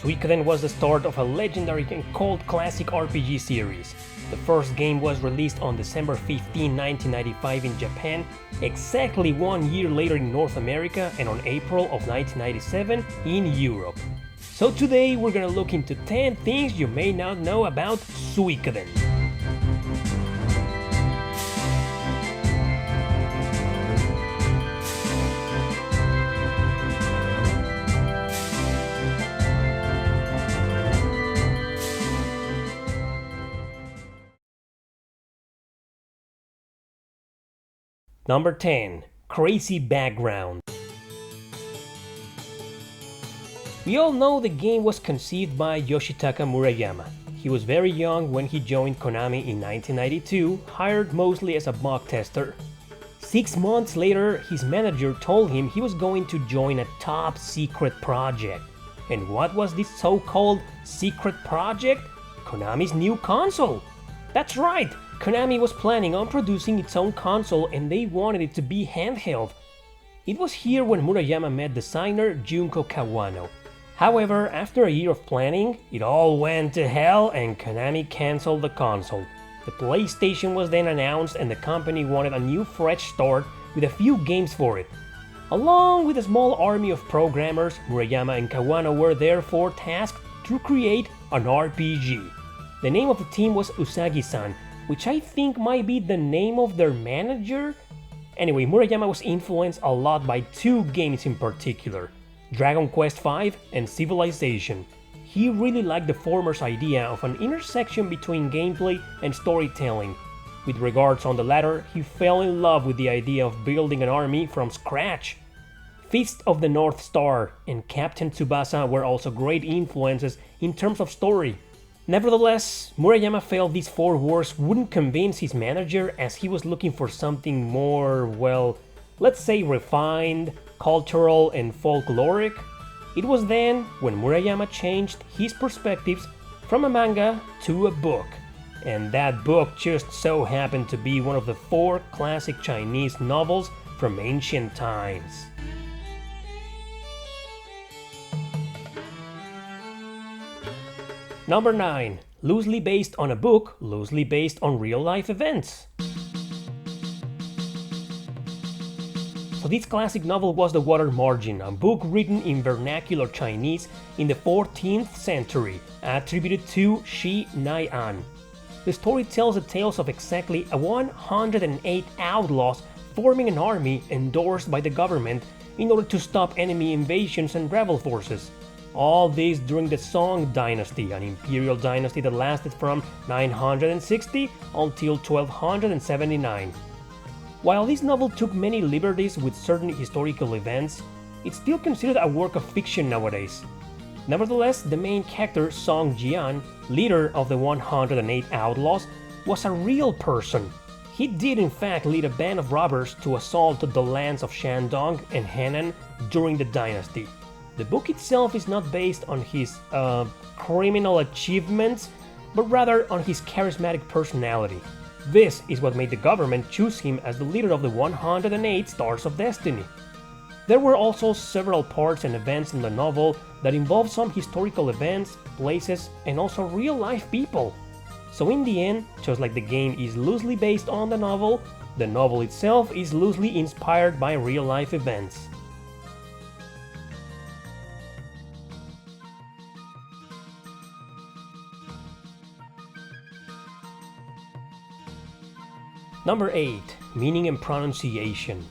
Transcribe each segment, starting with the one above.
Suikoden was the start of a legendary and cult classic RPG series. The first game was released on December 15, 1995 in Japan, exactly 1 year later in North America, and on April of 1997 in Europe. So today we're gonna look into 10 things you may not know about Suikoden. Number 10. Crazy background. We all know the game was conceived by Yoshitaka Murayama. He was very young when he joined Konami in 1992, hired mostly as a bug tester. 6 months later, his manager told him he was going to join a top secret project. And what was this so-called secret project? Konami's new console! That's right! Konami was planning on producing its own console and they wanted it to be handheld. It was here when Murayama met designer Junko Kawano. However, after a year of planning, it all went to hell and Konami cancelled the console. The PlayStation was then announced and the company wanted a new fresh start with a few games for it. Along with a small army of programmers, Murayama and Kawano were therefore tasked to create an RPG. The name of the team was Usagi-san, which I think might be the name of their manager? Anyway, Murayama was influenced a lot by two games in particular, Dragon Quest V and Civilization. He really liked the former's idea of an intersection between gameplay and storytelling. With regards on the latter, he fell in love with the idea of building an army from scratch. Fist of the North Star and Captain Tsubasa were also great influences in terms of story. Nevertheless, Murayama felt these four words wouldn't convince his manager as he was looking for something more, well, let's say refined, cultural and folkloric. It was then when Murayama changed his perspectives from a manga to a book. And that book just so happened to be one of the 4 classic Chinese novels from ancient times. Number 9. Loosely based on a book, loosely based on real-life events. So this classic novel was The Water Margin, a book written in vernacular Chinese in the 14th century, attributed to Shi Nai'an. The story tells the tales of exactly 108 outlaws forming an army endorsed by the government in order to stop enemy invasions and rebel forces. All this during the Song Dynasty, an imperial dynasty that lasted from 960 until 1279. While this novel took many liberties with certain historical events, it's still considered a work of fiction nowadays. Nevertheless, the main character, Song Jian, leader of the 108 outlaws, was a real person. He did in fact lead a band of robbers to assault the lands of Shandong and Henan during the dynasty. The book itself is not based on his criminal achievements, but rather on his charismatic personality. This is what made the government choose him as the leader of the 108 Stars of Destiny. There were also several parts and events in the novel that involved some historical events, places, and also real-life people. So in the end, just like the game is loosely based on the novel itself is loosely inspired by real-life events. Number 8. Meaning and pronunciation.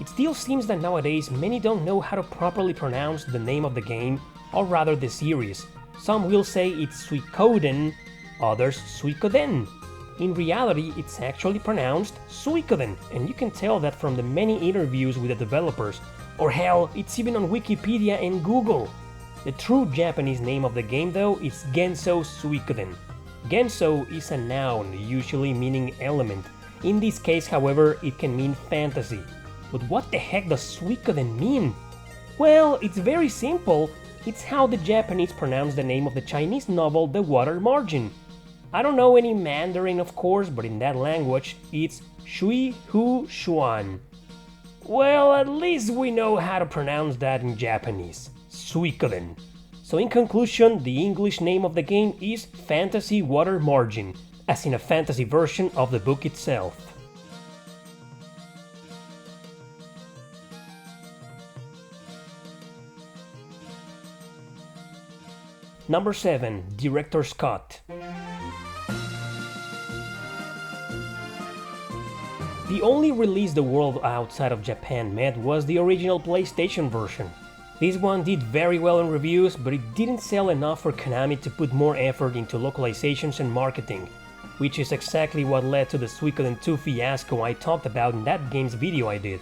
It still seems that nowadays many don't know how to properly pronounce the name of the game, or rather the series. Some will say it's Suikoden, others Suikoden. In reality, it's actually pronounced Suikoden, and you can tell that from the many interviews with the developers, or hell, it's even on Wikipedia and Google. The true Japanese name of the game though is Genso Suikoden. Genso is a noun, usually meaning element. In this case, however, it can mean fantasy. But what the heck does Suikoden mean? Well, it's very simple. It's how the Japanese pronounce the name of the Chinese novel The Water Margin. I don't know any Mandarin of course, but in that language it's Shui Hu Xuan. Well, at least we know how to pronounce that in Japanese. Suikoden. So in conclusion, the English name of the game is Fantasy Water Margin, as in a fantasy version of the book itself. Number 7. Director's Cut. The only release the world outside of Japan met was the original PlayStation version. This one did very well in reviews, but it didn't sell enough for Konami to put more effort into localizations and marketing, which is exactly what led to the Suikoden 2 fiasco I talked about in that game's video I did.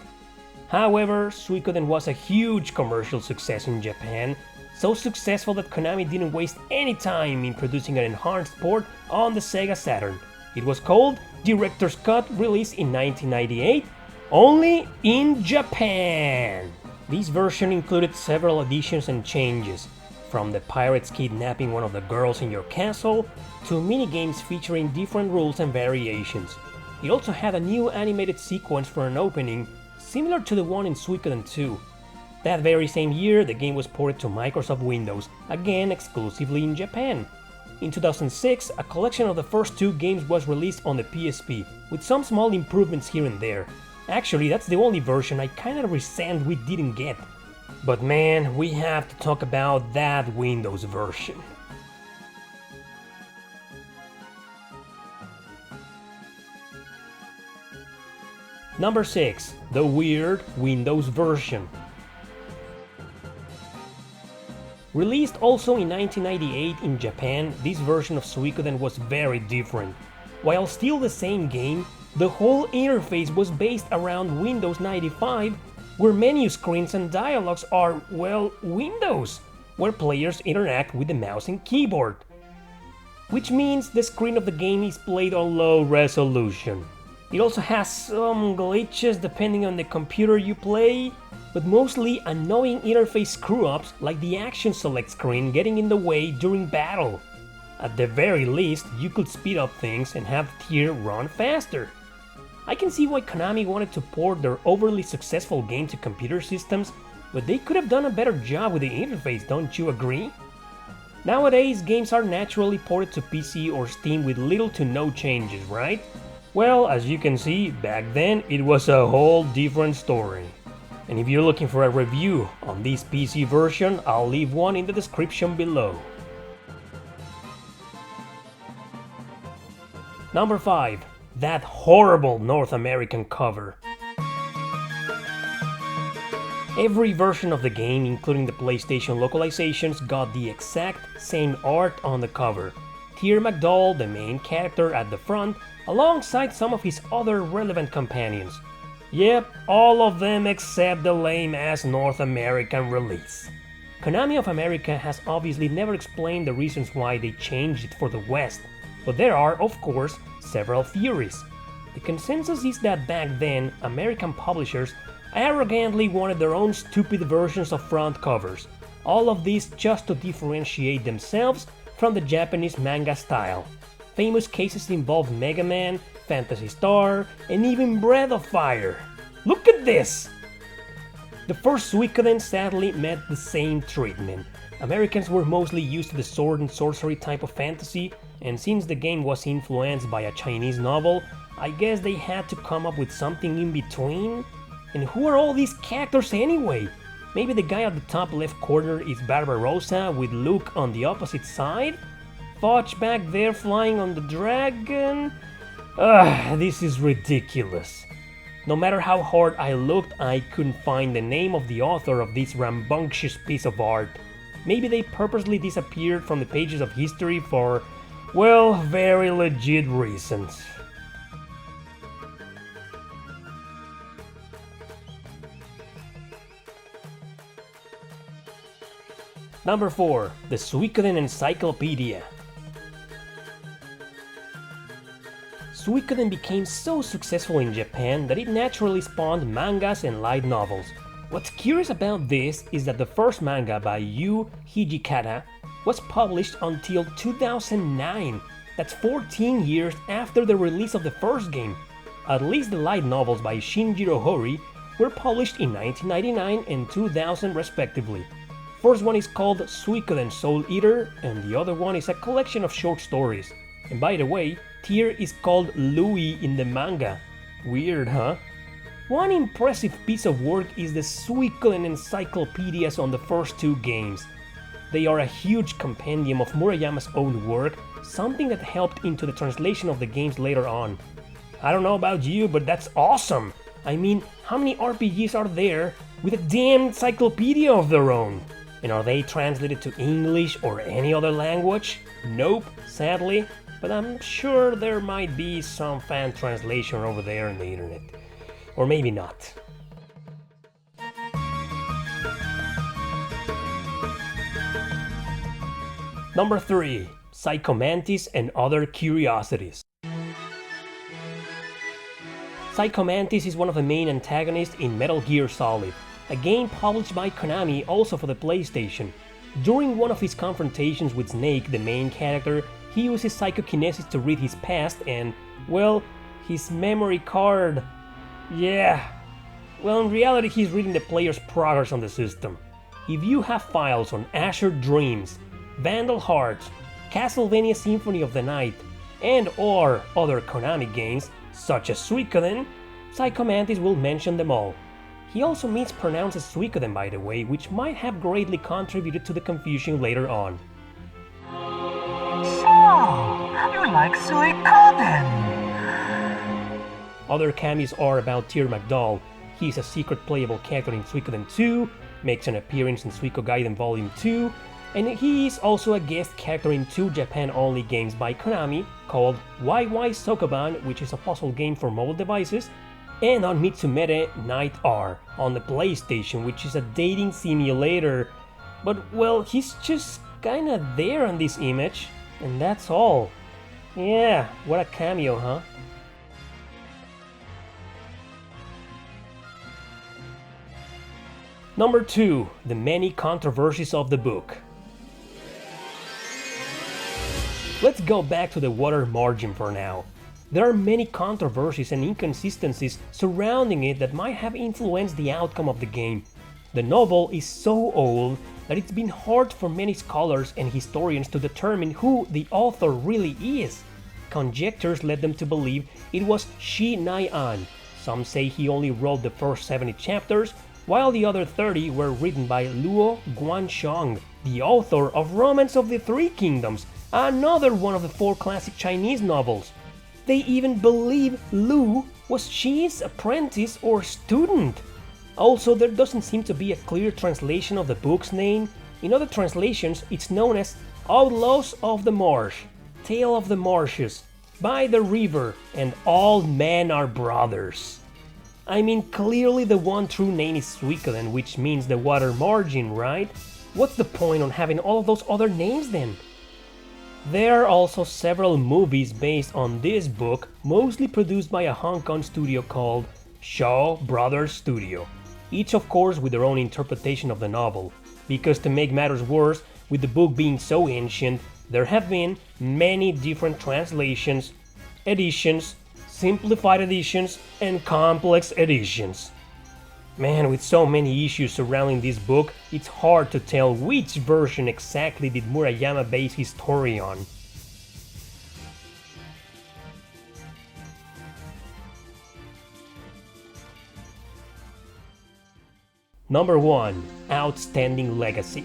However, Suikoden was a huge commercial success in Japan, so successful that Konami didn't waste any time in producing an enhanced port on the Sega Saturn. It was called Director's Cut, released in 1998, only in Japan. This version included several additions and changes, from the pirates kidnapping one of the girls in your castle, to minigames featuring different rules and variations. It also had a new animated sequence for an opening, similar to the one in Suikoden 2. That very same year, the game was ported to Microsoft Windows, again exclusively in Japan. In 2006, a collection of the first 2 games was released on the PSP, with some small improvements here and there. Actually, that's the only version I kinda resent we didn't get. But man, we have to talk about that Windows version. Number 6. The weird Windows version. Released also in 1998 in Japan, this version of Suikoden was very different. While still the same game, the whole interface was based around Windows 95, where menu screens and dialogues are, well, windows, where players interact with the mouse and keyboard. Which means the screen of the game is played on low resolution. It also has some glitches depending on the computer you play, but mostly annoying interface screw-ups like the action select screen getting in the way during battle. At the very least, you could speed up things and have Tyr run faster. I can see why Konami wanted to port their overly successful game to computer systems, but they could have done a better job with the interface, don't you agree? Nowadays, games are naturally ported to PC or Steam with little to no changes, right? Well, as you can see, back then it was a whole different story. And if you're looking for a review on this PC version, I'll leave one in the description below. Number 5. That horrible North American cover. Every version of the game, including the PlayStation localizations, got the exact same art on the cover. Tyr McDowell, the main character, at the front, alongside some of his other relevant companions. Yep, all of them except the lame-ass North American release. Konami of America has obviously never explained the reasons why they changed it for the West, but there are, of course, several theories. The consensus is that back then, American publishers arrogantly wanted their own stupid versions of front covers, all of this just to differentiate themselves from the Japanese manga style. Famous cases involve Mega Man, Phantasy Star, and even Breath of Fire. Look at this! The first Suikoden sadly met the same treatment. Americans were mostly used to the sword and sorcery type of fantasy, and since the game was influenced by a Chinese novel, I guess they had to come up with something in between? And who are all these characters anyway? Maybe the guy at the top left corner is Barbarossa with Luke on the opposite side? Fudge back there flying on the dragon? This is ridiculous. No matter how hard I looked, I couldn't find the name of the author of this rambunctious piece of art. Maybe they purposely disappeared from the pages of history for, well, very legit reasons. Number 4. The Suikoden Encyclopedia. Suikoden became so successful in Japan that it naturally spawned mangas and light novels. What's curious about this is that the first manga by Yu Hijikata was published until 2009. That's 14 years after the release of the first game. At least the light novels by Shinjiro Hori were published in 1999 and 2000 respectively. First one is called Suikoden Soul Eater, and the other one is a collection of short stories. And by the way, Tyr is called Louis in the manga. Weird, huh? One impressive piece of work is the Suikoden Encyclopedias on the first two games. They are a huge compendium of Murayama's own work, something that helped into the translation of the games later on. I don't know about you, but that's awesome! I mean, how many RPGs are there with a damn encyclopedia of their own? And are they translated to English or any other language? Nope, sadly, but I'm sure there might be some fan translation over there on the internet. Or maybe not. Number 3. Psychomantis and Other Curiosities. Psychomantis is one of the main antagonists in Metal Gear Solid, a game published by Konami also for the PlayStation. During one of his confrontations with Snake, the main character, he uses psychokinesis to read his past and, well, his memory card. Yeah. Well, in reality, he's reading the player's progress on the system. If you have files on Azure Dreams, Vandal Hearts, Castlevania Symphony of the Night, and or other Konami games, such as Suikoden, Psychomantis will mention them all. He also mispronounces Suikoden, by the way, which might have greatly contributed to the confusion later on. So, you like Suikoden? Other cameos are about Tyr McDowell. He is a secret playable character in Suikoden 2, makes an appearance in Suikogaiden Volume 2, and he is also a guest character in two Japan-only games by Konami called YY Sokoban, which is a puzzle game for mobile devices, and on Mitsumere Night R on the PlayStation, which is a dating simulator. But well, he's just kinda there on this image, and that's all. Yeah, what a cameo, huh? Number 2. The many controversies of the book. Let's go back to the water margin for now. There are many controversies and inconsistencies surrounding it that might have influenced the outcome of the game. The novel is so old that it's been hard for many scholars and historians to determine who the author really is. Conjectures led them to believe it was Shi Nai-an. Some say he only wrote the first 70 chapters, while the other 30 were written by Luo Guanxiong, the author of Romance of the Three Kingdoms, another one of the 4 classic Chinese novels. They even believe Lu was Shi's apprentice or student. Also, there doesn't seem to be a clear translation of the book's name. In other translations, it's known as Outlaws of the Marsh, Tale of the Marshes, By the River, and All Men Are Brothers. I mean, clearly the one true name is Suikoden, which means the water margin, right? What's the point on having all of those other names then? There are also several movies based on this book, mostly produced by a Hong Kong studio called Shaw Brothers Studio, each of course with their own interpretation of the novel. Because to make matters worse, with the book being so ancient, there have been many different translations, editions, simplified editions, and complex editions. Man, with so many issues surrounding this book, it's hard to tell which version exactly did Murayama base his story on. Number 1. Outstanding Legacy.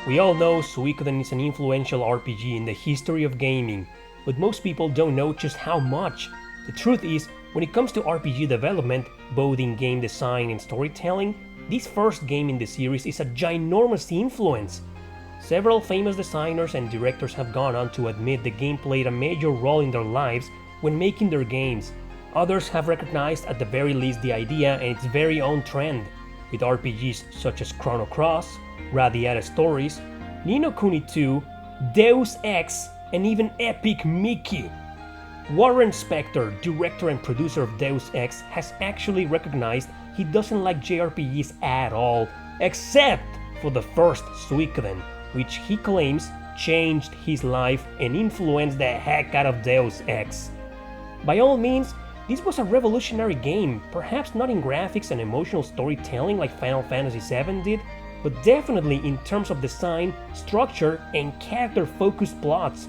We all know Suikoden is an influential RPG in the history of gaming, but most people don't know just how much. The truth is, when it comes to RPG development, both in game design and storytelling, this first game in the series is a ginormous influence. Several famous designers and directors have gone on to admit the game played a major role in their lives when making their games. Others have recognized at the very least the idea and its very own trend, with RPGs such as Chrono Cross, Radiata Stories, Ni no Kuni 2, Deus Ex, and even Epic Mickey. Warren Spector, director and producer of Deus Ex, has actually recognized he doesn't like JRPGs at all, except for the first Suikoden, which he claims changed his life and influenced the heck out of Deus Ex. By all means, this was a revolutionary game, perhaps not in graphics and emotional storytelling like Final Fantasy VII did, but definitely in terms of design, structure, and character-focused plots.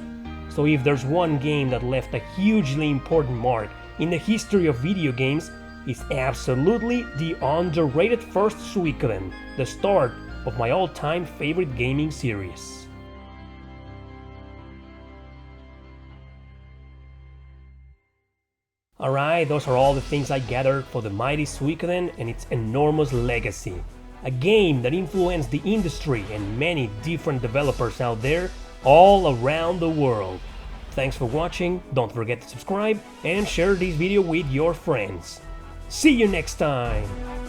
So if there's one game that left a hugely important mark in the history of video games, it's absolutely the underrated first Suikoden, the start of my all-time favorite gaming series. Alright, those are all the things I gathered for the mighty Suikoden and its enormous legacy. A game that influenced the industry and many different developers out there all around the world. Thanks for watching, don't forget to subscribe and share this video with your friends. See you next time!